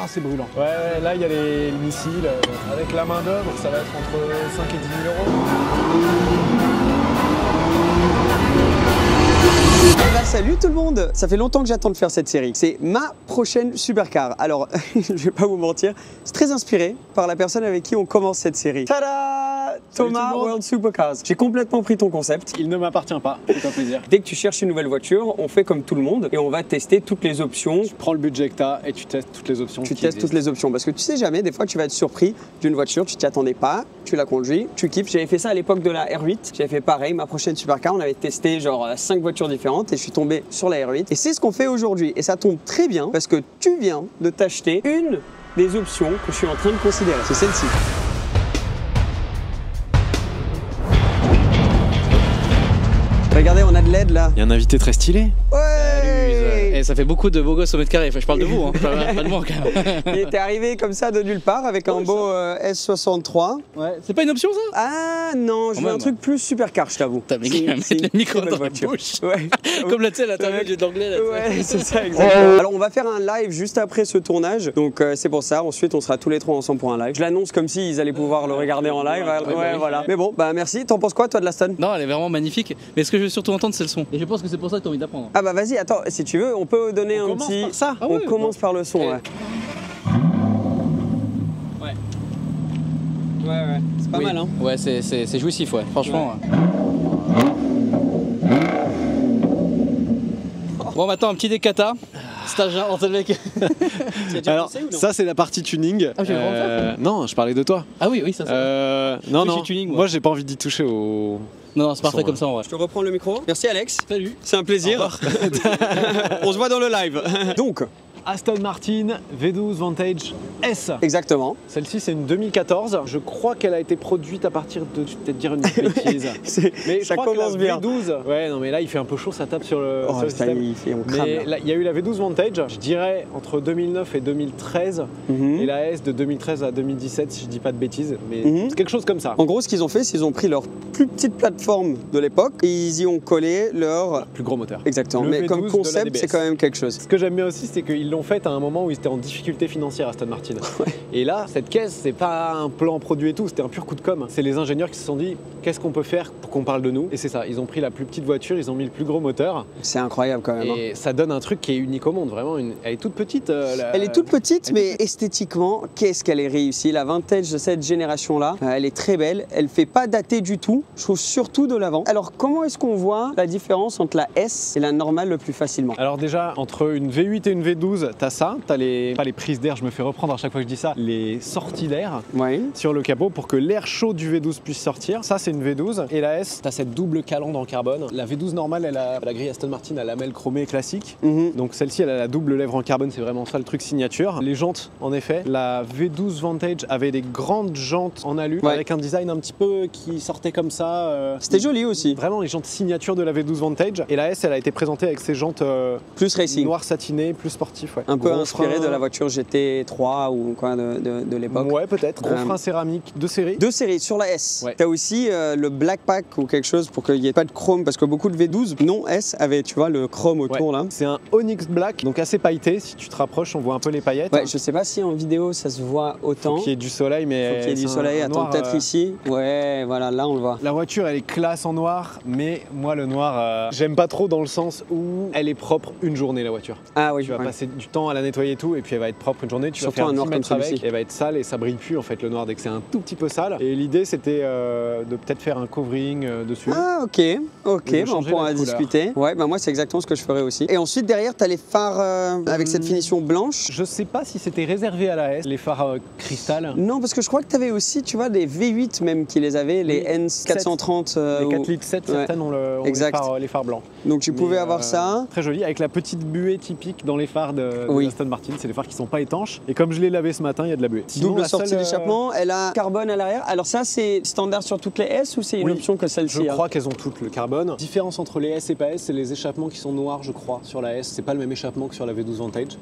c'est brûlant. Ouais, là il y a les missiles. Avec la main d'œuvre, ça va être entre 5 et 10 000 euros. Eh ben, salut tout le monde! Ça fait longtemps que j'attends de faire cette série. C'est ma prochaine supercar. Alors, je vais pas vous mentir, c'est très inspiré par la personne avec qui on commence cette série. Tada! Thomas World Supercars. J'ai complètement pris ton concept. Il ne m'appartient pas, c'est un plaisir. Dès que tu cherches une nouvelle voiture, on fait comme tout le monde et on va tester toutes les options. Tu prends le budget que tu as et tu testes toutes les options. Tu testes toutes les options parce que tu sais jamais, des fois tu vas être surpris d'une voiture, tu t'y attendais pas, tu la conduis, tu kiffes. J'avais fait ça à l'époque de la R8, j'avais fait pareil, ma prochaine supercar, on avait testé genre 5 voitures différentes et je suis tombé sur la R8. Et c'est ce qu'on fait aujourd'hui et ça tombe très bien parce que tu viens de t'acheter une des options que je suis en train de considérer, c'est celle-ci. Regardez, on a de l'aide là. Il y a un invité très stylé. Ouais. Et ça fait beaucoup de beaux gosses au mètre carré. Enfin, je parle de vous, hein. Pas de moi quand même. Il était arrivé comme ça de nulle part avec un beau S63. Ouais, c'est pas une option ça? Ah non, je veux un truc plus supercar, je t'avoue. T'as mis mettre le micro dans la bouche. Ouais. Comme là, tu sais, l'interview d'anglais. Ouais, c'est ça, exactement. Alors, on va faire un live juste après ce tournage. Donc, c'est pour ça. Ensuite, on sera tous les trois ensemble pour un live. Je l'annonce comme s'ils allaient pouvoir le regarder en live. Ouais, voilà. Mais bon, bah merci. T'en penses quoi, toi, de la Stone? Non, elle est vraiment magnifique. Mais ce que je veux surtout entendre, c'est le son. Et je pense que c'est pour ça que t'as envie d'apprendre. Ah bah vas-y, attends, si tu veux, on peut donner un petit... Par ça. On commence par le son, ouais. Ouais. Ouais, c'est pas mal, hein. Ouais, c'est jouissif, ouais. Franchement. Ouais. Bon, maintenant, un petit décata. Stagiaire, on le mec. Alors, ça, c'est la partie tuning. Ah, j'ai vraiment fait. Non, je parlais de toi. Ah oui, ça. Non, Oui, non. j'ai tuning, moi, j'ai pas envie d'y toucher au. Non, c'est parfait comme ça en vrai. Je te reprends le micro. Merci, Alex. Salut. C'est un plaisir. On se voit dans le live. Donc, Aston Martin V12 Vantage S. exactement. Celle-ci, c'est une 2014. Je crois qu'elle a été produite à partir de. Je vais peut-être dire une bêtise. Mais ça je crois commence que bien. la V12. Ouais, non, mais là, il fait un peu chaud, ça tape sur le, sur le ça système. y est, on crame. Mais là, il y a eu la V12 Vantage, je dirais entre 2009 et 2013, et la S de 2013 à 2017, si je dis pas de bêtises, mais c'est quelque chose comme ça. En gros, ce qu'ils ont fait, c'est qu'ils ont pris leur plus petite plateforme de l'époque et ils y ont collé leur... Plus gros moteur. Exactement. Le Mais V12 comme de concept, la DBS. c'est quand même quelque chose. Ce que j'aime bien aussi, c'est qu'ils l'ont fait à un moment où ils étaient en difficulté financière, Aston Martin. Et là, cette caisse, c'est pas un plan produit et tout, c'était un pur coup de com'. C'est les ingénieurs qui se sont dit, qu'est-ce qu'on peut faire pour qu'on parle de nous? Et c'est ça, ils ont pris la plus petite voiture, ils ont mis le plus gros moteur. C'est incroyable quand même. Et ça donne un truc qui est unique au monde, vraiment. Elle est toute petite. Elle est toute petite, mais esthétiquement, qu'est-ce qu'elle est réussie. La Vantage de cette génération-là, elle est très belle. Elle fait pas dater du tout. Je trouve surtout de l'avant. Alors, comment est-ce qu'on voit la différence entre la S et la normale le plus facilement? Alors déjà, entre une V8 et une V12, t'as ça, t'as pas les prises d'air, je me fais reprendre à chaque fois que je dis ça, les sorties d'air sur le capot pour que l'air chaud du V12 puisse sortir. Ça, c'est une V12. Et la S, t'as cette double calandre en carbone. La V12 normale, elle a la grille Aston Martin à lamelles chromées classique. Donc celle-ci, elle a la double lèvre en carbone, c'est vraiment ça le truc signature. Les jantes, en effet, la V12 Vantage avait des grandes jantes en alu avec un design un petit peu qui sortait comme ça. C'était joli aussi. Vraiment les jantes signature de la V12 Vantage. Et la S, elle a été présentée avec ses jantes plus racing, noir satiné, plus sportif. Ouais. Un peu gros inspiré frein... de la voiture GT3 ou quoi de l'époque. Ouais, peut-être. Gros frein céramique de série. De série sur la S. T'as aussi le black pack ou quelque chose pour qu'il n'y ait pas de chrome parce que beaucoup de V12 non S avaient, tu vois, le chrome autour là. C'est un Onyx Black, donc assez pailleté. Si tu te rapproches, on voit un peu les paillettes. Ouais, je sais pas si en vidéo ça se voit autant. Faut qu'il y ait du soleil, mais. Faut qu'il y ait du soleil. Attends, peut-être ici. Ouais, voilà, là on le voit. La voiture, elle est classe en noir, mais moi le noir, j'aime pas trop dans le sens où elle est propre une journée la voiture. Ah oui. Tu vas passer du temps à la nettoyer et tout, et puis elle va être propre une journée. Tu surtout vas faire un noir 10 comme mètres avec, celui-ci. elle va être sale et ça brille plus en fait le noir dès que c'est un tout petit peu sale. Et l'idée c'était de peut-être faire un covering dessus. Ah ok, bah, on pourra discuter. Ouais, bah moi c'est exactement ce que je ferais aussi. Et ensuite derrière t'as les phares avec cette finition blanche. Je sais pas si c'était réservé à la S, les phares cristal. Non, parce que je crois que t'avais aussi, tu vois, des V8 même qui les avaient, les N430. Les 4 litres 7, certaines ont les phares blancs. Donc tu pouvais avoir ça. Très joli, avec la petite buée typique dans les phares de Aston Martin. C'est les phares qui sont pas étanches. Et comme je l'ai l'ai lavé ce matin, il y a de la buée. Sinon, Double sortie d'échappement, elle a carbone à l'arrière. Alors ça, c'est standard sur toutes les S ou c'est une option que celle-ci? Je crois qu'elles ont toutes le carbone. Différence entre les S et pas S, c'est les échappements qui sont noirs, je crois, sur la S. C'est pas le même échappement que sur la V12 Vantage.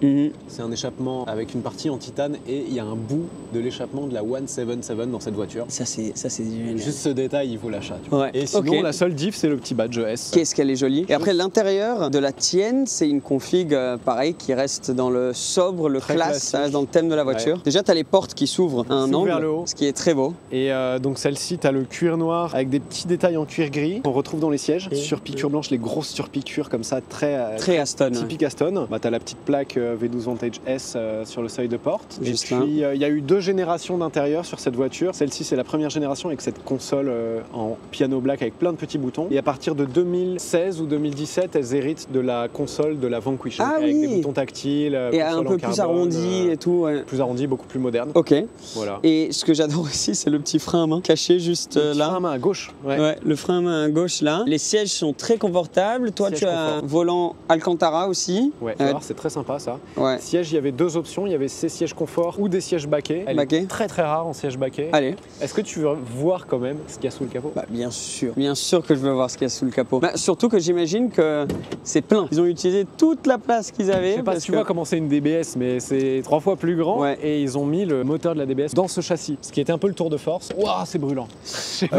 C'est un échappement avec une partie en titane et il y a un bout de l'échappement de la 177 dans cette voiture. Ça, c'est génial. Juste ce détail, il vaut l'achat. Ouais. Et sinon, la seule diff, c'est le petit badge S. Qu'est-ce qu'elle est jolie. Et après, l'intérieur de la tienne, c'est une config pareil qui reste dans le sobre, le classe, ça reste dans le thème de la voiture. Ouais. Déjà, tu as les portes qui s'ouvrent à un angle, vers le haut. Ce qui est très beau. Et donc celle-ci, tu as le cuir noir avec des petits détails en cuir gris qu'on retrouve dans les sièges. Sur piqûre blanche, les grosses surpiqûres comme ça, très Aston. Typique Aston. Bah, tu as la petite plaque V12 Vantage S sur le seuil de porte. Juste et puis, il y a eu 2 générations d'intérieur sur cette voiture. Celle-ci, c'est la première génération avec cette console en piano black avec plein de petits boutons. Et à partir de 2016 ou 2017, elles héritent de la console de la Vanquish. Avec des boutons tactiles. Et un peu plus arrondi et tout. Ouais. Plus arrondi, beaucoup plus moderne. Ok. Voilà. Et ce que j'adore aussi, c'est le petit frein à main caché juste là. Le frein à main à gauche. Ouais, le frein à main à gauche là. Les sièges sont très confortables. Toi, tu as un volant Alcantara aussi. Ouais, c'est très sympa ça. Ouais. Siège, il y avait 2 options. Il y avait ces sièges confort ou des sièges baquets. Elle est très très rare en siège baquet. Allez. Est-ce que tu veux voir quand même ce qu'il y a sous le capot? Bah, bien sûr que je veux voir ce qu'il y a sous le capot. Bah, surtout que j'imagine que c'est plein. Ils ont utilisé toute la place qu'ils avaient. Je sais pas si tu vois comment c'est une DBS, mais c'est 3 fois plus grand. Ouais. Et ils ont mis le moteur de la DBS dans ce châssis, ce qui était un peu le tour de force. Waouh, c'est brûlant.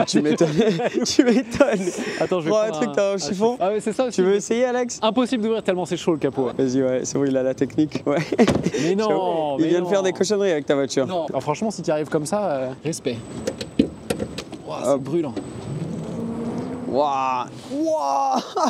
Tu m'étonnes. Tu m'étonnes. Attends, je vais prendre un truc dans le chiffon. Ah ouais, c'est ça. Tu veux essayer, Alex? Impossible d'ouvrir tellement c'est chaud le capot. Ouais. Vas-y, ouais, c'est bon, il a la technique. Ouais. Mais non. Il vient de faire des cochonneries avec ta voiture. Non. Alors, franchement, si tu arrives comme ça, respect. Wow, c'est brûlant. Waouh,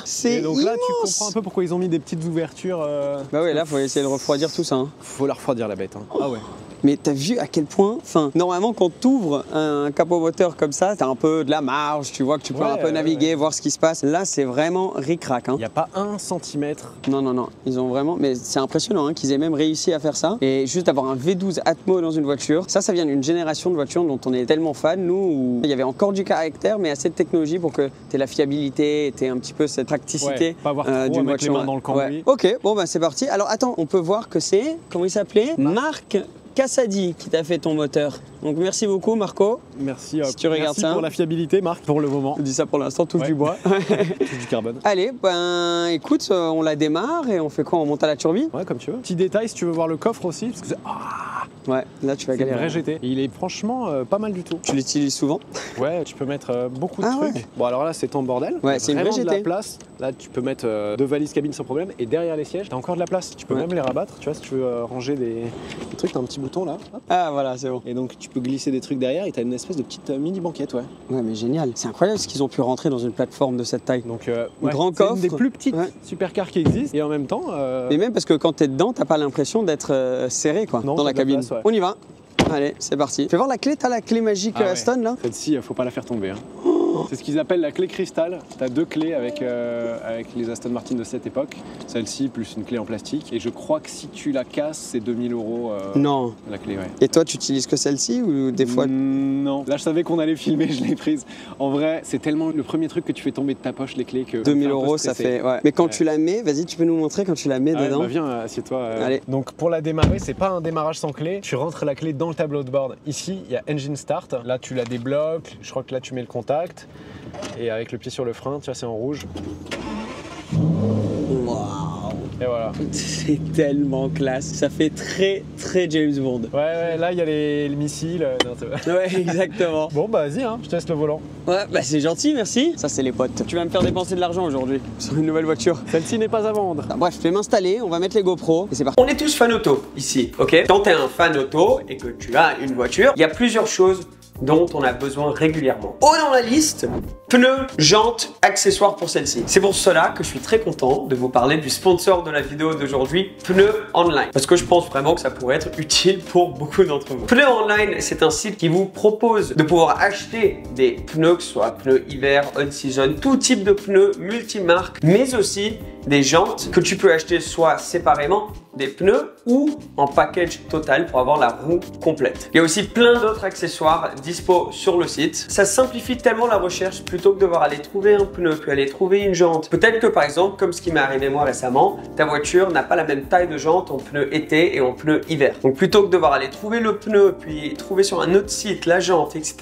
c'est donc là, tu comprends un peu pourquoi ils ont mis des petites ouvertures. Bah ouais, là, faut essayer de refroidir tout ça. Hein. Faut la refroidir la bête. Hein. Ah ouais. Mais t'as vu à quel point, normalement quand t'ouvres un capot moteur comme ça, t'as un peu de la marge, tu vois que tu peux un peu naviguer, voir ce qui se passe. Là, c'est vraiment ric-rac. Hein. Il n'y a pas 1 centimètre. Non, ils ont vraiment, mais c'est impressionnant hein, qu'ils aient même réussi à faire ça. Et juste avoir un V12 Atmo dans une voiture, ça vient d'une génération de voitures dont on est tellement fan, nous, où il y avait encore du caractère, mais assez de technologie pour que t'aies la fiabilité, t'aies un petit peu cette praticité pas avoir trop d'une voiture. Les mains dans le cambouis. Ok, bon bah c'est parti. Alors attends, on peut voir que c'est, comment il s'appelait? Marc Cassadi qui t'a fait ton moteur. Donc merci beaucoup Marco. Merci, si tu regardes merci pour la fiabilité Marc, pour le moment. Je dis ça pour l'instant, touche du bois. Touche du carbone. Allez, ben écoute, on la démarre et on fait quoi? On monte à la turbine? Ouais, comme tu veux. Petit détail, si tu veux voir le coffre aussi, parce que c'est... Ouais, là tu vas galérer. C'est un vrai GT. Et il est franchement pas mal du tout. Tu l'utilises souvent? Ouais, tu peux mettre beaucoup de trucs. Ouais. Bon alors là c'est ton bordel. Ouais, c'est une vraie GT. De la place. Là tu peux mettre 2 valises cabine sans problème et derrière les sièges t'as encore de la place. Tu peux même les rabattre. Tu vois, si tu veux ranger des trucs, t'as un petit bouton là. Hop. Ah voilà, c'est bon. Et donc tu peux glisser des trucs derrière et t'as une espèce de petite mini banquette, ouais. Ouais, mais génial. C'est incroyable ce qu'ils ont pu rentrer dans une plateforme de cette taille. Donc grand coffre. C'est une des plus petites supercars qui existent et en même temps. Mais même parce que quand t'es dedans, t'as pas l'impression d'être serré quoi, dans la cabine. Place, ouais. On y va. Allez, c'est parti. Fais voir la clé, t'as la clé magique Aston là? Celle-ci, faut pas la faire tomber. Hein. C'est ce qu'ils appellent la clé cristal. Tu as 2 clés avec les Aston Martin de cette époque. Celle-ci plus une clé en plastique. Et je crois que si tu la casses, c'est 2000 €. Non. La clé, ouais. Et toi, tu utilises que celle-ci ou des fois? Non. Là, je savais qu'on allait filmer, je l'ai prise. En vrai, c'est tellement le premier truc que tu fais tomber de ta poche, les clés, que 2000 €, ça fait. Ouais. Mais quand tu la mets, vas-y, tu peux nous montrer quand tu la mets dedans. Bah viens, assieds-toi. Allez. Donc pour la démarrer, c'est pas un démarrage sans clé. Tu rentres la clé dans le tableau de bord. Ici, il y a Engine Start. Là, tu la débloques. Je crois que là, tu mets le contact. Et avec le pied sur le frein, tu vois, c'est en rouge. Waouh! Et voilà. C'est tellement classe. Ça fait très James Bond. Ouais, là, il y a les missiles. Ouais, exactement. Bon, bah vas-y, je te laisse le volant. Ouais, bah c'est gentil, merci. Ça, c'est les potes. Tu vas me faire dépenser de l'argent aujourd'hui sur une nouvelle voiture. Celle-ci n'est pas à vendre. Bref, je vais m'installer, on va mettre les GoPro et c'est parti. On est tous fans auto ici, ok? Quand t'es un fan auto et que tu as une voiture, il y a plusieurs choses dont on a besoin régulièrement. Haut dans la liste, pneus, jantes, accessoires pour celle-ci. C'est pour cela que je suis très content de vous parler du sponsor de la vidéo d'aujourd'hui, Pneus Online. Parce que je pense vraiment que ça pourrait être utile pour beaucoup d'entre vous. Pneus Online, c'est un site qui vous propose de pouvoir acheter des pneus, que ce soit pneus hiver, on-season, tout type de pneus multimarques, mais aussi des jantes que tu peux acheter soit séparément, des pneus ou en package total pour avoir la roue complète. Il y a aussi plein d'autres accessoires dispo sur le site. Ça simplifie tellement la recherche plutôt que devoir aller trouver un pneu, puis aller trouver une jante. Peut-être que par exemple, comme ce qui m'est arrivé moi récemment, ta voiture n'a pas la même taille de jante en pneu été et en pneu hiver. Donc plutôt que devoir aller trouver le pneu, puis trouver sur un autre site la jante, etc.,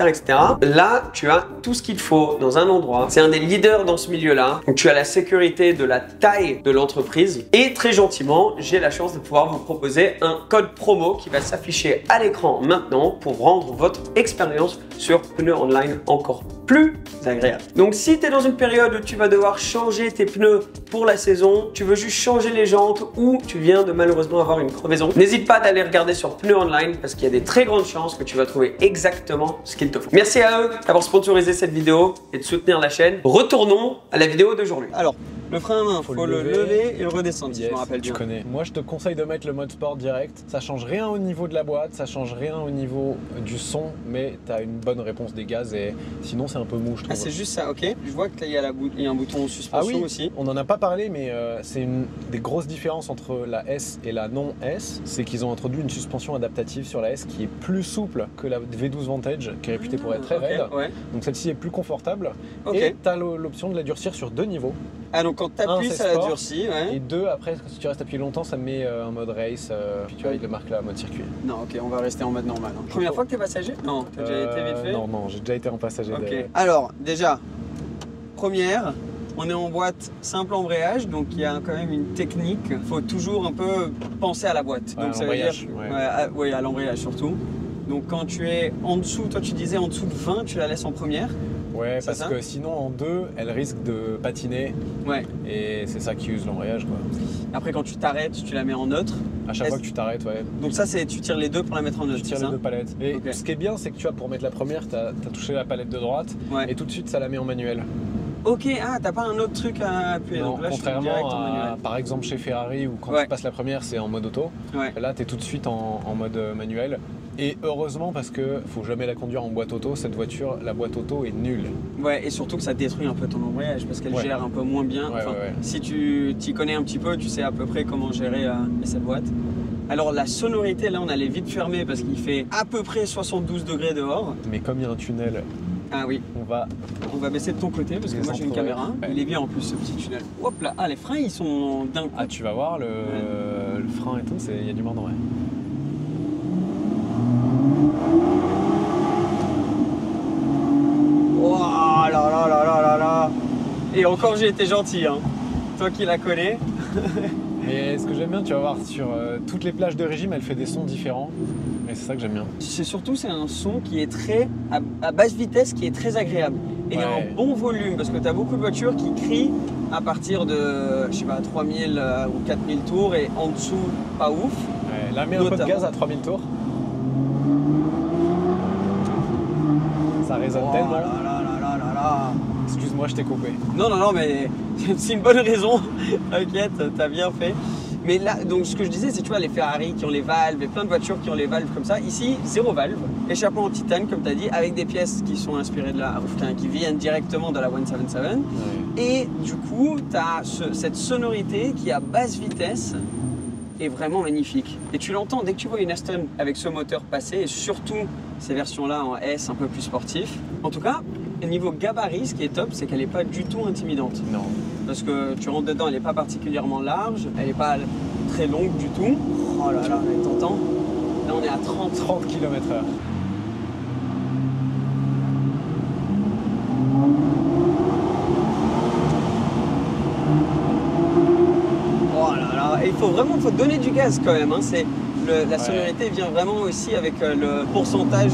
là, tu as tout ce qu'il faut dans un endroit. C'est un des leaders dans ce milieu-là. Donc tu as la sécurité de la taille de l'entreprise et très gentiment, j'ai la chance de pouvoir vous proposer un code promo qui va s'afficher à l'écran maintenant pour rendre votre expérience sur Pneus Online encore plus agréable. Donc si tu es dans une période où tu vas devoir changer tes pneus pour la saison, tu veux juste changer les jantes ou tu viens de malheureusement avoir une crevaison, n'hésite pas d'aller regarder sur Pneus Online parce qu'il y a des très grandes chances que tu vas trouver exactement ce qu'il te faut. Merci à eux d'avoir sponsorisé cette vidéo et de soutenir la chaîne. Retournons à la vidéo d'aujourd'hui. Alors, le frein à main, faut le lever et le redescendre, si je me rappelle bien. Tu connais. Moi, je te conseille de mettre le mode sport direct. Ça change rien au niveau de la boîte, ça change rien au niveau du son, mais tu as une bonne réponse des gaz et sinon, c'est un peu mou, je trouve. Ah, c'est juste ça, ok. Je vois qu'il y a un bouton suspension aussi. On n'en a pas parlé, mais c'est une des grosses différences entre la S et la non S. C'est qu'ils ont introduit une suspension adaptative sur la S qui est plus souple que la V12 Vantage, qui est réputée pour être très raide. Ouais. Donc celle-ci est plus confortable. Et tu as l'option de la durcir sur 2 niveaux. Ah, donc quand tu appuies, ça la durcit. Ouais. Et 2, après, si tu restes appuyé longtemps, ça met un mode race. Puis tu vois, il le marque là, mode circuit. Non, ok, on va rester en mode normal. Hein. Première fois que tu es passager? Non, tu as déjà été vite fait? Non, j'ai déjà été en passager. Ok. Alors, déjà, première, on est en boîte simple embrayage, donc il y a quand même une technique. Il faut toujours un peu penser à la boîte. Ouais, donc ça veut dire à l'embrayage surtout. Donc quand tu es en dessous, toi tu disais en dessous de 20, tu la laisses en première. Ouais, parce que sinon en 2, elle risque de patiner. Ouais. Et c'est ça qui use l'embrayage, quoi. Après, quand tu t'arrêtes, tu la mets en neutre. À chaque fois que tu t'arrêtes, ouais. Donc ça, c'est tu tires les deux pour la mettre en neutre. Tu tires les deux palettes. Et ce qui est bien, c'est que tu vois, pour mettre la première, tu as touché la palette de droite et tout de suite, ça la met en manuel. Ok, ah, t'as pas un autre truc à appuyer. Non, donc là, contrairement à, par exemple, chez Ferrari, où quand tu passes la première, c'est en mode auto. Là, tu es tout de suite en mode manuel. Et heureusement, parce que faut jamais la conduire en boîte auto, cette voiture, la boîte auto est nulle. Ouais, et surtout que ça détruit un peu ton embrayage, parce qu'elle gère un peu moins bien. Si tu t'y connais un petit peu, tu sais à peu près comment gérer cette boîte. Alors la sonorité, là, on allait vite fermer parce qu'il fait à peu près 72 degrés dehors. Mais comme il y a un tunnel, on va baisser de ton côté parce que moi j'ai une caméra. Il est bien en plus ce petit tunnel. Hop là, ah les freins ils sont d'un coup. Ah tu vas voir le frein et tout, il y a du mordant. Ouais. Oh là là là là là là. Et encore j'ai été gentil, hein. Toi qui la connais. Mais ce que j'aime bien, tu vas voir, sur toutes les plages de régime, elle fait des sons différents. Et c'est ça que j'aime bien. C'est un son qui est très à basse vitesse, qui est très agréable. Et un bon volume, parce que tu as beaucoup de voitures qui crient à partir de, je sais pas, 3000 ou 4000 tours et en dessous, pas ouf. Ouais, là, mets un peu de gaz à 3000 tours. Ça résonne tellement. Là là là là là là. Excuse-moi, je t'ai coupé. Non, non, non, mais c'est une bonne raison. T'inquiète, t'as bien fait. Mais là, donc ce que je disais, c'est tu vois les Ferrari qui ont les valves et plein de voitures qui ont les valves comme ça. Ici, zéro valve, échappement en titane comme tu as dit, avec des pièces qui sont inspirées de qui viennent directement de la 177. Ouais. Et du coup, tu as cette sonorité qui à basse vitesse est vraiment magnifique. Et tu l'entends dès que tu vois une Aston avec ce moteur passer, et surtout ces versions-là en S un peu plus sportif. En tout cas, au niveau gabarit, ce qui est top, c'est qu'elle n'est pas du tout intimidante. Non. Parce que tu rentres dedans, elle n'est pas particulièrement large, elle n'est pas très longue du tout. Oh là là, t'entends? Là, on est à 30 km/h. Oh là là, et il faut donner du gaz quand même. Hein. La sonorité vient vraiment aussi avec le pourcentage.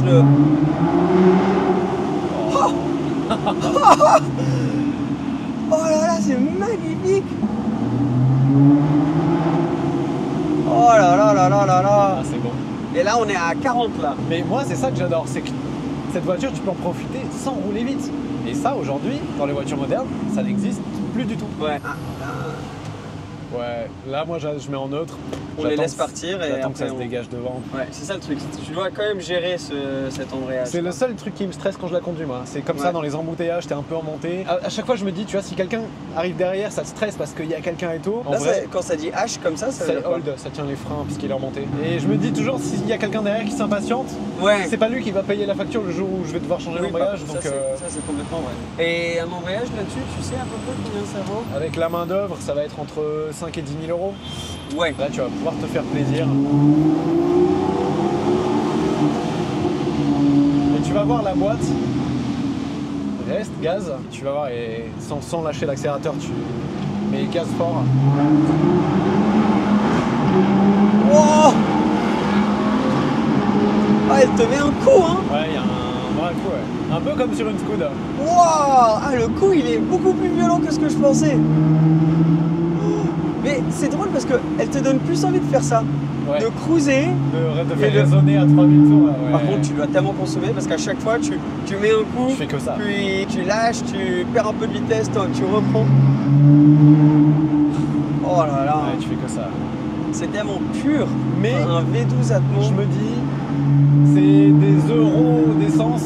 Oh oh là là, c'est magnifique! Oh là là là là là là! Ah, c'est bon. Et là, on est à 40 là. Mais moi, c'est ça que j'adore, c'est que cette voiture, tu peux en profiter sans rouler vite. Et ça, aujourd'hui, dans les voitures modernes, ça n'existe plus du tout. Ouais. Ouais, là, moi, je mets en neutre. on les laisse partir et après que ça se dégage devant. Ouais, c'est ça le truc. Tu dois quand même gérer cet embrayage. C'est le seul truc qui me stresse quand je la conduis, moi. C'est comme ça dans les embouteillages, t'es un peu en montée. À chaque fois, je me dis, tu vois, si quelqu'un arrive derrière, ça te stresse parce qu'il y a quelqu'un et tout. Là, quand ça dit H comme ça veut dire quoi? Hold, ça tient les freins puisqu'il est remonté. Et je me dis toujours, s'il y a quelqu'un derrière qui s'impatiente, c'est pas lui qui va payer la facture le jour où je vais devoir changer l'embrayage. Ça, c'est complètement vrai. Et un embrayage là-dessus, tu sais à peu près combien ça vaut? Avec la main d'œuvre, ça va être entre 5 et 10 000 euros. Ouais. Là, tu vas pouvoir te faire plaisir. Et tu vas voir la boîte. Reste, gaz. Tu vas voir, et sans lâcher l'accélérateur, tu mets gaz fort. Wow! Ah, elle te met un coup, hein? Ouais, il y a un vrai coup, ouais. Un peu comme sur une Scud. Wow! Ah, le coup, il est beaucoup plus violent que ce que je pensais. Mais c'est drôle parce qu'elle te donne plus envie de faire ça. Ouais. De cruiser. De faire résonner à 3000 tours. Ouais. Par contre, tu dois tellement consommer parce qu'à chaque fois, tu mets un coup. Je fais que ça. Puis tu lâches, tu perds un peu de vitesse, tu reprends. Oh là là. Ouais, tu fais que ça. C'est tellement pur. Mais un V12 Atmo. Je me dis, c'est des euros d'essence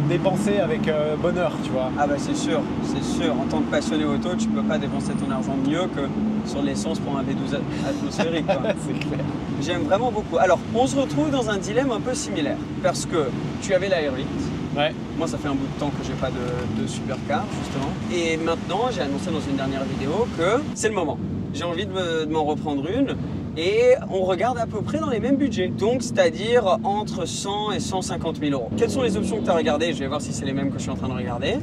dépensés avec bonheur, tu vois. Ah bah c'est sûr. En tant que passionné auto, tu peux pas dépenser ton argent mieux que sur l'essence pour un V12 atmosphérique. C'est clair. J'aime vraiment beaucoup. Alors, on se retrouve dans un dilemme un peu similaire parce que tu avais la R8. Ouais. Moi, ça fait un bout de temps que j'ai pas de supercar, justement. Et maintenant, j'ai annoncé dans une dernière vidéo que c'est le moment. J'ai envie de m'en reprendre une. Et on regarde à peu près dans les mêmes budgets. Donc, c'est-à-dire entre 100 et 150 000 euros. Quelles sont les options que tu as regardées? Je vais voir si c'est les mêmes que je suis en train de regarder.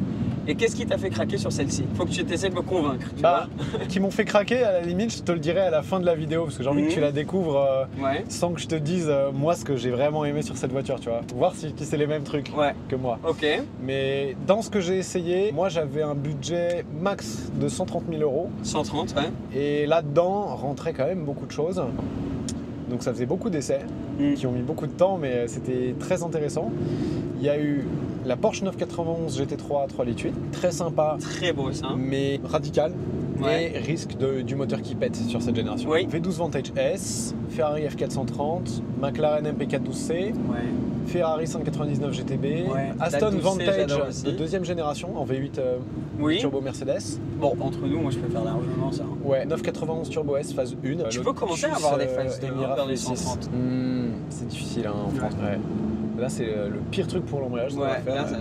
Et qu'est-ce qui t'a fait craquer sur celle-ci? Faut que tu essaies de me convaincre. Tu vois qui m'ont fait craquer, à la limite, je te le dirai à la fin de la vidéo parce que j'ai envie que tu la découvres sans que je te dise moi ce que j'ai vraiment aimé sur cette voiture, tu vois. Voir si c'est les mêmes trucs que moi. Ok. Mais dans ce que j'ai essayé, moi j'avais un budget max de 130 000 euros. 130, ouais. Et là-dedans rentrait quand même beaucoup de choses. Donc ça faisait beaucoup d'essais qui ont mis beaucoup de temps, mais c'était très intéressant. Il y a eu la Porsche 991 GT3 3,8 litres, très sympa. Très beau ça. Mais radical. Et risque du moteur qui pète sur cette génération. Oui. V12 Vantage S, Ferrari F430, McLaren MP412C, Ferrari 599 GTB, Aston Vantage de deuxième génération en V8 Turbo Mercedes. Bon, entre nous, moi je peux faire largement ça. Ouais, 991 Turbo S phase 1. Tu peux commencer à avoir des phases 2 vers les 130. C'est difficile en France. Là, c'est le pire truc pour l'embrayage.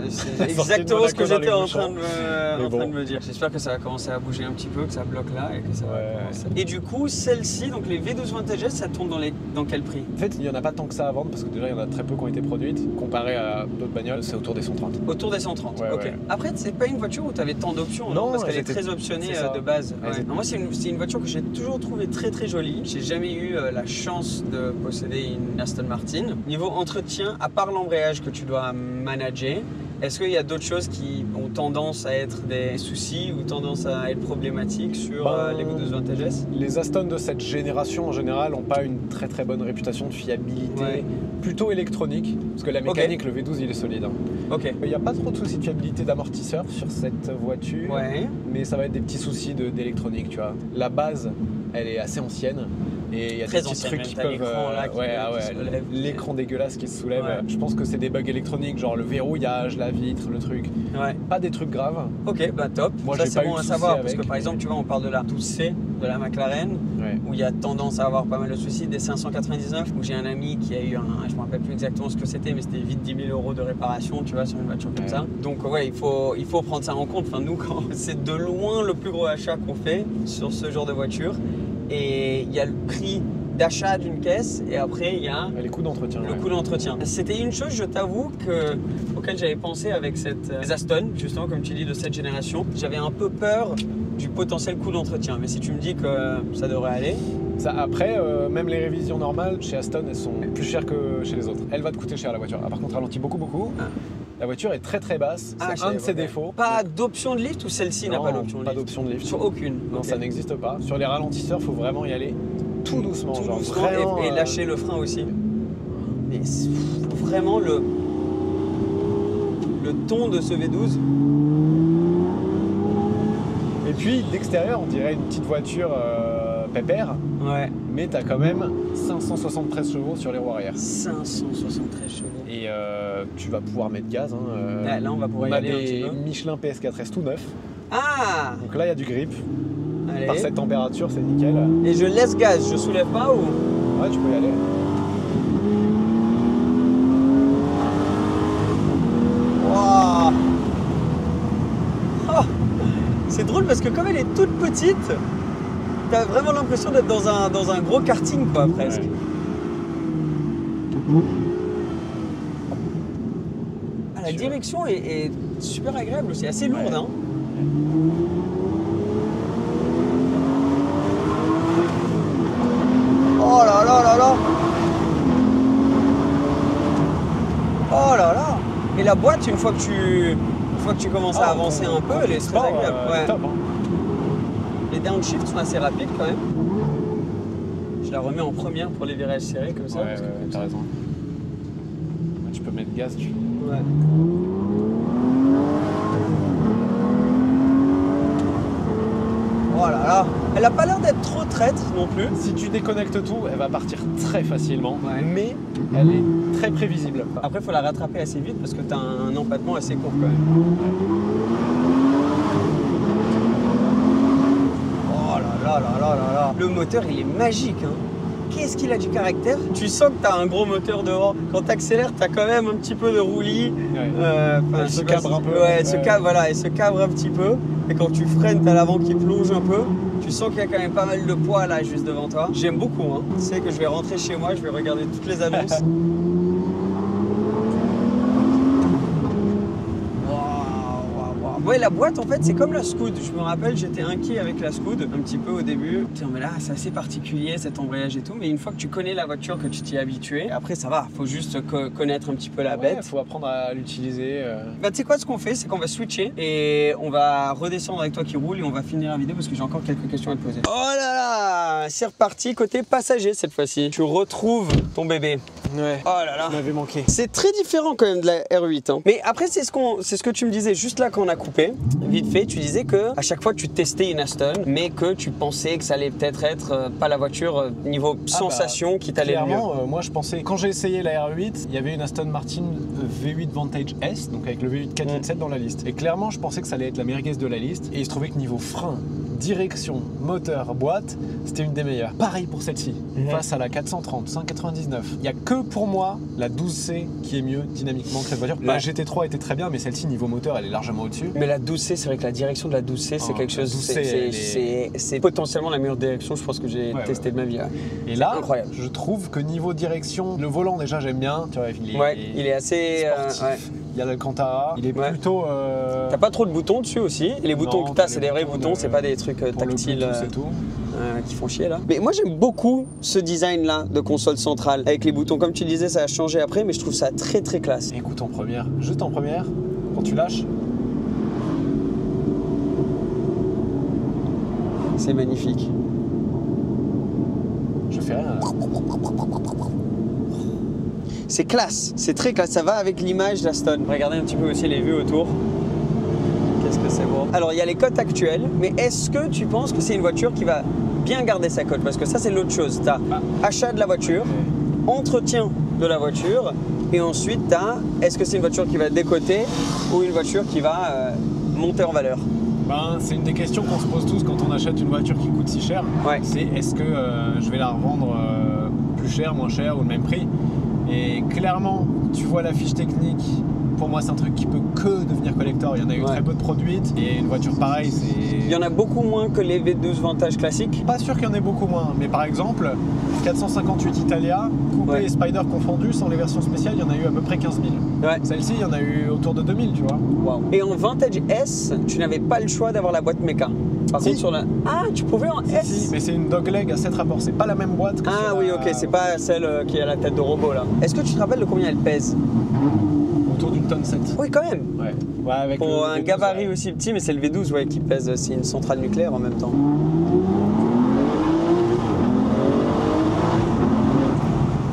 C'est exactement ce que j'étais en train de me dire. J'espère que ça va commencer à bouger un petit peu, que ça bloque là et que ça va commencer. Et du coup, celle-ci, donc les V12 Vantage S, ça tourne dans quel prix? En fait, il n'y en a pas tant que ça à vendre parce que déjà, il y en a très peu qui ont été produites. Comparé à d'autres bagnoles, c'est autour des 130. Autour des 130, ok. Après, c'est pas une voiture où tu avais tant d'options, non? Parce qu'elle est très optionnée de base. Non, moi, c'est une voiture que j'ai toujours trouvée très très jolie. J'ai jamais eu la chance de posséder une Aston Martin. Niveau entretien, à part l'embrayage que tu dois manager, est-ce qu'il y a d'autres choses qui ont tendance à être des soucis ou tendance à être problématiques sur les V12 Vantage S? Les Aston de cette génération en général n'ont pas une très très bonne réputation de fiabilité, plutôt électronique, parce que la mécanique, le V12 il est solide. Il n'y a pas trop de soucis de fiabilité d'amortisseur sur cette voiture, mais ça va être des petits soucis d'électronique, tu vois. La base, elle est assez ancienne. Et il y a des petits trucs qui peuvent. L'écran dégueulasse qui se soulève. Je pense que c'est des bugs électroniques, genre le verrouillage, la vitre, le truc. Pas des trucs graves. Ok, bah top. Moi, ça, c'est bon à savoir. Parce que par exemple, tu vois, on parle de la 12C de la McLaren, où il y a tendance à avoir pas mal de soucis. Des 599, où j'ai un ami qui a eu je me rappelle plus exactement ce que c'était, mais c'était vite 10 000 euros de réparation, tu vois, sur une voiture comme ça. Donc, il faut prendre ça en compte. Enfin, nous, c'est de loin le plus gros achat qu'on fait sur ce genre de voiture. Et il y a le prix d'achat d'une caisse et après il y a les coûts d'entretien. Le coût d'entretien. C'était une chose, je t'avoue, auquel j'avais pensé avec cette Aston, justement comme tu dis, de cette génération. J'avais un peu peur du potentiel coût d'entretien, mais si tu me dis que ça devrait aller. Après, même les révisions normales chez Aston, elles sont plus chères que chez les autres. Elle va te coûter cher la voiture. Par contre, ralentit beaucoup. La voiture est très très basse, c'est un de ses défauts. Pas d'option de lift ou celle-ci n'a pas d'option de lift? Pas d'option de lift. Sur aucune? Non, ça n'existe pas. Sur les ralentisseurs, il faut vraiment y aller tout doucement. Et lâcher le frein aussi. Mais vraiment le ton de ce V12. Et puis d'extérieur, on dirait une petite voiture pépère, mais tu as quand même 573 chevaux sur les roues arrière. 573 chevaux. Et tu vas pouvoir mettre gaz. Là, on va pouvoir y aller un petit peu. Michelin PS4S tout neuf. Ah! Donc là, il y a du grip. Allez. Par cette température, c'est nickel. Et je laisse gaz, je soulève pas ou? Ouais, tu peux y aller. Wow. Oh. C'est drôle parce que comme elle est toute petite, t'as vraiment l'impression d'être dans un gros karting quoi, presque. Ouais. Ah, la direction est super agréable aussi, assez lourde. Hein. Oh là là là là. Oh là là. Et la boîte, une fois que tu commences à avancer un peu, elle est très agréable. Top, hein. Les downshift sont assez rapides quand même. Je la remets en première pour les virages serrés comme ça. Ouais, t'as raison. Tu peux mettre gaz, tu veux. Ouais. Oh là là. Elle a pas l'air d'être trop traître non plus. Si tu déconnectes tout, elle va partir très facilement, mais elle est très prévisible. Après, il faut la rattraper assez vite parce que tu as un empattement assez court quand même. Oh là là là là là là. Le moteur, il est magique. Hein. Qu'est-ce qu'il a du caractère. Tu sens que tu as un gros moteur devant. Quand tu accélères, tu as quand même un petit peu de roulis. Elle se cabre un peu. Ouais, elle se cabre un petit peu. Et quand tu freines, tu as l'avant qui plonge un peu. Tu sens qu'il y a quand même pas mal de poids là, juste devant toi. J'aime beaucoup. Hein. Tu sais que je vais rentrer chez moi, je vais regarder toutes les annonces. Ouais, la boîte, en fait, c'est comme la Scoot. Je me rappelle, j'étais inquiet avec la Scoot un petit peu au début. Tiens, mais là, c'est assez particulier cet embrayage et tout. Mais une fois que tu connais la voiture, que tu t'y es habitué, après, ça va. Faut juste connaître un petit peu la bête. Faut apprendre à l'utiliser. Bah, tu sais quoi, ce qu'on fait, c'est qu'on va switcher et on va redescendre avec toi qui roule et on va finir la vidéo parce que j'ai encore quelques questions à te poser. Oh là là, c'est reparti côté passager cette fois-ci. Tu retrouves ton bébé. Ouais. Oh là là. Ça m'avait manqué. C'est très différent quand même de la R8. Hein. Mais après, c'est ce que tu me disais juste là quand on a coupé. Vite fait, tu disais que à chaque fois tu testais une Aston, mais que tu pensais que ça allait peut-être être pas la voiture niveau sensation qui t'allait le mieux. Moi je pensais, quand j'ai essayé la R8, il y avait une Aston Martin V8 Vantage S, donc avec le V8 4.7 dans la liste. Et clairement, je pensais que ça allait être la merguez de la liste. Et il se trouvait que niveau frein, direction, moteur, boîte, c'était une des meilleures. Pareil pour celle-ci, face à la 430, 599. Il n'y a que pour moi la 12C qui est mieux dynamiquement que cette voiture. La GT3 était très bien, mais celle-ci, niveau moteur, elle est largement au-dessus. Mais la 12C, c'est vrai que la direction de la 12C, c'est quelque chose. C'est potentiellement la meilleure direction, je pense que j'ai testé de ma vie. Et là, incroyable. Je trouve que niveau direction, le volant déjà j'aime bien. Tu vois, il est assez sportif. Il y a l'Alcantara, il est plutôt. T'as pas trop de boutons dessus aussi. Et les boutons que t'as, c'est des vrais boutons, c'est pas des trucs tactiles qui font chier là. Mais moi j'aime beaucoup ce design là de console centrale avec les boutons. Comme tu disais, ça a changé après, mais je trouve ça très très classe. Écoute, en première, juste en première, quand tu lâches. C'est magnifique. Je fais rien. C'est classe, c'est très classe, ça va avec l'image d'Aston. Regardez un petit peu aussi les vues autour. Qu'est-ce que c'est beau. Alors il y a les cotes actuelles, mais est-ce que tu penses que c'est une voiture qui va bien garder sa cote? Parce que ça c'est l'autre chose. Tu as achat de la voiture, entretien de la voiture, et ensuite tu as est-ce que c'est une voiture qui va décoter ou une voiture qui va monter en valeur? C'est une des questions qu'on se pose tous quand on achète une voiture qui coûte si cher. C'est est-ce que je vais la revendre plus cher, moins cher ou le même prix? Et clairement, tu vois la fiche technique. Pour moi, c'est un truc qui peut que devenir collector. Il y en a eu très peu de produites. Et une voiture pareille, c'est... Il y en a beaucoup moins que les V12 Vantage classiques. Pas sûr qu'il y en ait beaucoup moins. Mais par exemple, 458 Italia, coupé et Spider confondus, sans les versions spéciales, il y en a eu à peu près 15 000. Celle-ci, il y en a eu autour de 2000, tu vois. Et en Vantage S, tu n'avais pas le choix d'avoir la boîte méca. Par contre, sur la... Ah, tu pouvais en S. Si, mais c'est une dogleg à 7 rapports. C'est pas la même boîte que ok, c'est pas celle qui a la tête de robot là. Est-ce que tu te rappelles de combien elle pèse? Autour d'une tonne 7. Oui, quand même. Avec pour un gabarit aussi petit, mais c'est le V12 qui pèse. C'est une centrale nucléaire en même temps.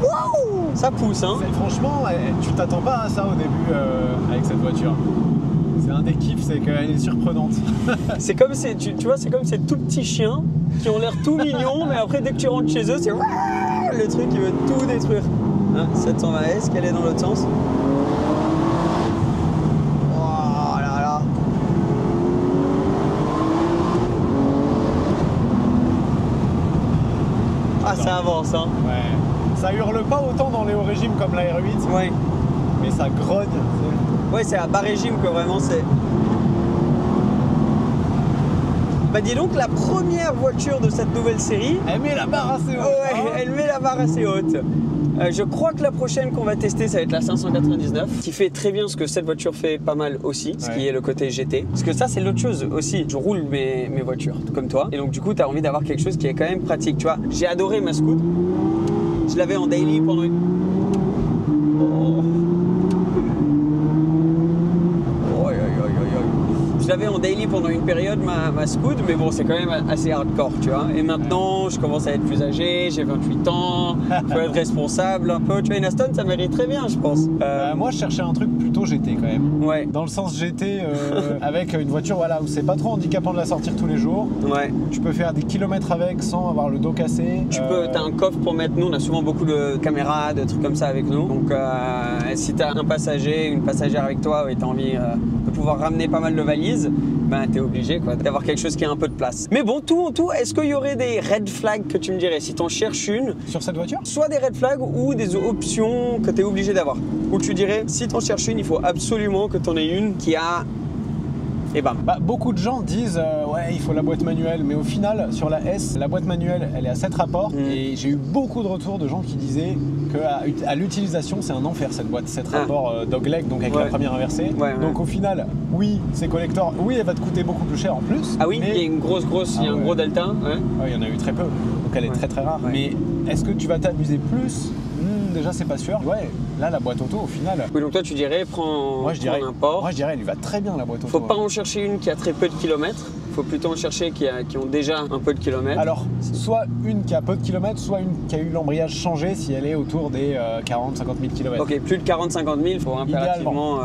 Waouh, ça pousse, hein. Franchement, tu t'attends pas à ça au début avec cette voiture. C'est un des kiffs, c'est qu'elle est surprenante. C'est comme tu vois, c'est comme ces tout petits chiens qui ont l'air tout mignons, mais après, dès que tu rentres chez eux, c'est le truc qui veut tout détruire. Hein, 720S, qu'elle est dans l'autre sens. Oh là là. Ah, ça avance, hein. Ouais. Ça hurle pas autant dans les hauts régimes comme la R8. Ouais. Mais ça grogne. Ouais, c'est à bas régime que vraiment c'est. Bah dis donc, la première voiture de cette nouvelle série, elle met la barre assez haute. Ouais, elle met la barre assez haute. Je crois que la prochaine qu'on va tester, ça va être la 599, qui fait très bien ce que cette voiture fait pas mal aussi, ce qui est le côté GT. Parce que ça, c'est l'autre chose aussi. Je roule mes voitures, comme toi. Et donc, du coup, tu as envie d'avoir quelque chose qui est quand même pratique. Tu vois, j'ai adoré ma Scoot. Je l'avais en daily pendant une... Je l'avais en daily pendant une période, ma Scoot, mais bon, c'est quand même assez hardcore, tu vois. Et maintenant, je commence à être plus âgé, j'ai 28 ans, je peux être responsable un peu. Tu vois, une Aston, ça mérite très bien, je pense. Moi, je cherchais un truc plutôt GT quand même. Ouais. Dans le sens GT, avec une voiture voilà, où c'est pas trop handicapant de la sortir tous les jours. Ouais. Tu peux faire des kilomètres avec sans avoir le dos cassé. T'as un coffre pour mettre, nous, on a souvent beaucoup de caméras, de trucs comme ça avec nous. Donc, si t'as un passager, une passagère avec toi et t'as envie de pouvoir ramener pas mal de valises, ben t'es obligé d'avoir quelque chose qui a un peu de place. Mais bon, tout en tout, est-ce qu'il y aurait des red flags que tu me dirais si t'en cherches une sur cette voiture? Soit des red flags ou des options que t'es obligé d'avoir. Ou tu dirais, si t'en cherches une, il faut absolument que t'en aies une qui a... Et bam. Bah, beaucoup de gens disent ouais, il faut la boîte manuelle, mais au final sur la S, la boîte manuelle elle est à 7 rapports et j'ai eu beaucoup de retours de gens qui disaient qu'à l'utilisation c'est un enfer cette boîte, 7 rapports dogleg, donc avec la première inversée. Donc au final, oui c'est collector, oui elle va te coûter beaucoup plus cher en plus. Ah oui, mais... il y a une grosse, il y a un gros delta. Il y en a eu très peu, donc elle est très très rare. Mais est-ce que tu vas t'amuser plus? Déjà c'est pas sûr. Ouais, là la boîte auto au final. Oui, donc toi tu dirais prends n'importe. Moi je dirais elle lui va très bien la boîte auto. Faut pas en chercher une qui a très peu de kilomètres. Faut plutôt en chercher qui ont déjà un peu de kilomètres. Alors, soit une qui a peu de kilomètres, soit une qui a eu l'embrayage changé si elle est autour des 40-50 000 kilomètres. Ok, plus de 40-50 000, il faut impérativement...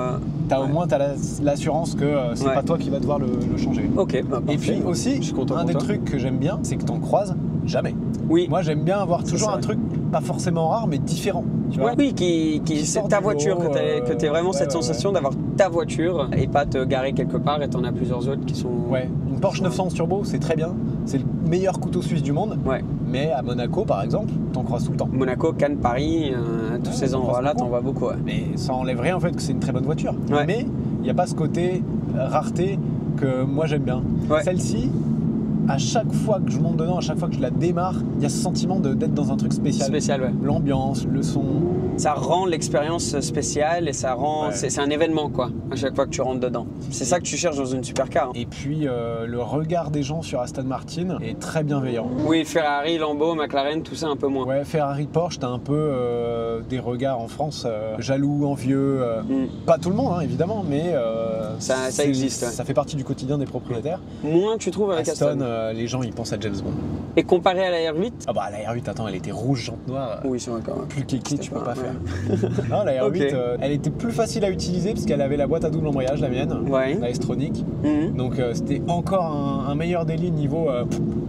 Au moins t'as l'assurance que c'est pas toi qui vas devoir le changer. Ok, bah, et puis aussi, un des trucs que j'aime bien, c'est que t'en croises jamais. Oui. Moi j'aime bien avoir toujours un truc pas forcément rare mais différent. Tu vois oui, qui c'est ta voiture, que tu aies vraiment cette sensation d'avoir ta voiture et pas te garer quelque part et t'en as plusieurs autres qui sont... Ouais, une Porsche 911 Turbo c'est très bien, c'est le meilleur couteau suisse du monde. Ouais. Mais à Monaco par exemple, t'en croises tout le temps. Monaco, Cannes, Paris, tous ces endroits-là, t'en vois beaucoup. Mais ça enlève rien en fait que c'est une très bonne voiture. Mais il n'y a pas ce côté rareté que moi j'aime bien. Celle-ci, à chaque fois que je monte dedans, à chaque fois que je la démarre, il y a ce sentiment d'être dans un truc spécial. L'ambiance, le son. Ça rend l'expérience spéciale et ça rend. C'est un événement quoi, à chaque fois que tu rentres dedans. C'est ça que tu cherches dans une supercar. Et puis le regard des gens sur Aston Martin est très bienveillant. Oui, Ferrari, Lambo, McLaren, tout ça un peu moins. Ouais, Ferrari, Porsche, t'as un peu des regards en France jaloux, envieux. Pas tout le monde hein, évidemment, mais ça existe. Ça fait partie du quotidien des propriétaires. Moins tu trouves avec Aston. Les gens ils pensent à James Bond. Et comparé à la R8 ? Ah bah la R8, attends, elle était rouge, jante noire. Oui, c'est vrai quand même. Plus kéké, tu peux pas faire. Non, la R8, elle était plus facile à utiliser parce qu'elle avait la boîte à double embrayage, la mienne, la S-Tronic. Donc c'était encore un meilleur délit niveau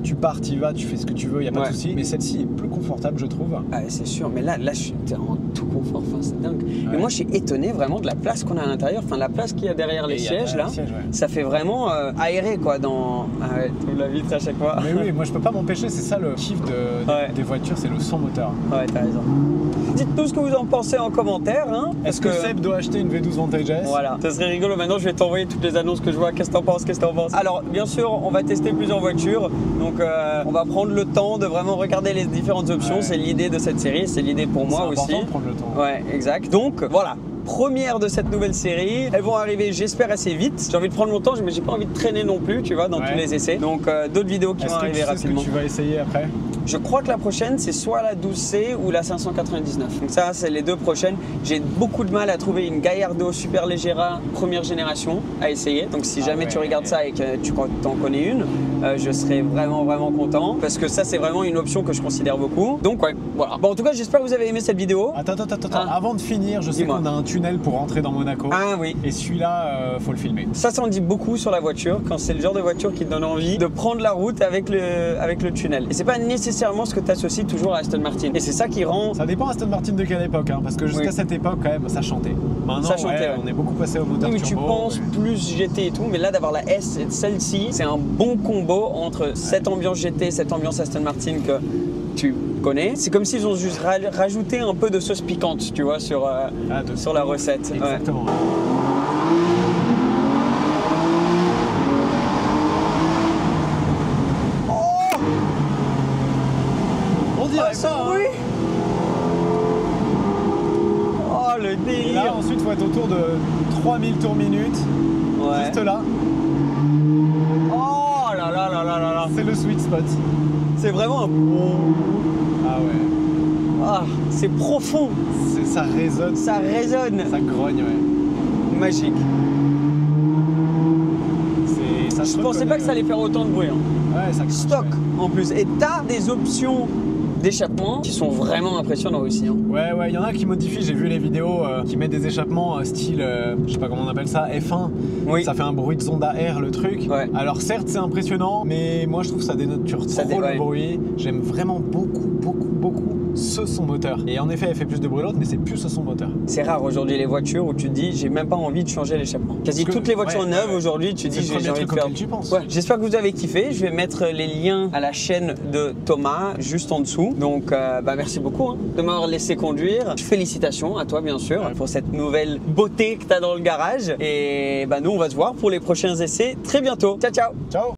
tu pars, tu y vas, tu fais ce que tu veux, y a pas de souci. Mais celle-ci est plus confortable, je trouve. Ah, c'est sûr, mais là je suis en tout confort, enfin, c'est dingue. Mais moi je suis étonné vraiment de la place qu'on a à l'intérieur, enfin la place qu'il y a derrière les sièges là. Ça fait vraiment aéré quoi dans. Tu la vitre à chaque fois. Mais oui, moi je peux pas m'empêcher, c'est ça le kiff des voitures, c'est le son moteur. Ouais, t'as raison. Dites-nous ce que vous en pensez en commentaire. Hein, Est-ce que Seb doit acheter une V12 Vantage S ? Voilà, ça serait rigolo. Maintenant je vais t'envoyer toutes les annonces que je vois. Qu'est-ce que t'en penses ? Alors bien sûr, on va tester plusieurs voitures. Donc on va prendre le temps de vraiment regarder les différentes options. C'est l'idée de cette série, c'est l'idée pour moi aussi. C'est important de prendre le temps. Ouais, exact. Donc voilà. Première de cette nouvelle série, elles vont arriver j'espère assez vite. J'ai envie de prendre mon temps mais j'ai pas envie de traîner non plus tu vois dans tous les essais. Donc d'autres vidéos qui vont arriver rapidement. Est-ce que tu vas essayer après ? Je crois que la prochaine, c'est soit la 12C ou la 599. Donc ça, c'est les deux prochaines. J'ai beaucoup de mal à trouver une Gallardo Superleggera première génération à essayer. Donc si jamais tu regardes ça et que tu t'en connais une, je serais vraiment content parce que ça, c'est vraiment une option que je considère beaucoup. Donc ouais, voilà. Bon, en tout cas, j'espère que vous avez aimé cette vidéo. Attends. Avant de finir, je sais qu'on a un tunnel pour rentrer dans Monaco. Ah oui. Et celui-là, faut le filmer. Ça en dit beaucoup sur la voiture quand c'est le genre de voiture qui te donne envie de prendre la route avec le tunnel. Et c'est pas nécessairement ce que tu associes toujours à Aston Martin. Et c'est ça qui rend... Ça dépend Aston Martin de quelle époque, hein, parce que jusqu'à cette époque, quand même, ça chantait. Maintenant, on est beaucoup passé au moteur turbo. Tu penses plus GT et tout, mais là d'avoir la S et celle-ci, c'est un bon combo entre cette ambiance GT, cette ambiance Aston Martin que tu connais. C'est comme s'ils ont juste rajouté un peu de sauce piquante, tu vois, sur la recette. Exactement. Ouais. On dirait ça, hein. Oui. Oh le délire. Et là, ensuite, il faut être autour de 3000 tours minute. Ouais. Juste là. Oh là là là là là. C'est le sweet spot. C'est vraiment un... Ah ouais. Ah, c'est profond. Ça résonne. Ça résonne. Ça grogne, ouais. Magique. Je pensais pas que ça allait faire autant de bruit. Hein. Ouais, ça stock en plus. Et t'as des options d'échappement qui sont vraiment impressionnants aussi. Hein. Ouais, il y en a qui modifient. J'ai vu les vidéos qui mettent des échappements style, je sais pas comment on appelle ça, F1. Oui. Ça fait un bruit de sonde à air, le truc. Ouais. Alors certes, c'est impressionnant, mais moi je trouve ça dénature trop le bruit. J'aime vraiment beaucoup ce son moteur. Et en effet, elle fait plus de bruit l'autre, mais c'est plus ce son moteur. C'est rare aujourd'hui les voitures où tu te dis j'ai même pas envie de changer l'échappement. Quasi toutes les voitures neuves aujourd'hui, tu dis j'ai envie de faire. Tu penses. Ouais. J'espère que vous avez kiffé. Je vais mettre les liens à la chaîne de Thomas juste en dessous. Donc merci beaucoup de m'avoir laissé conduire. Félicitations à toi bien sûr pour cette nouvelle beauté que tu as dans le garage. Et nous on va se voir pour les prochains essais très bientôt. Ciao. Ciao.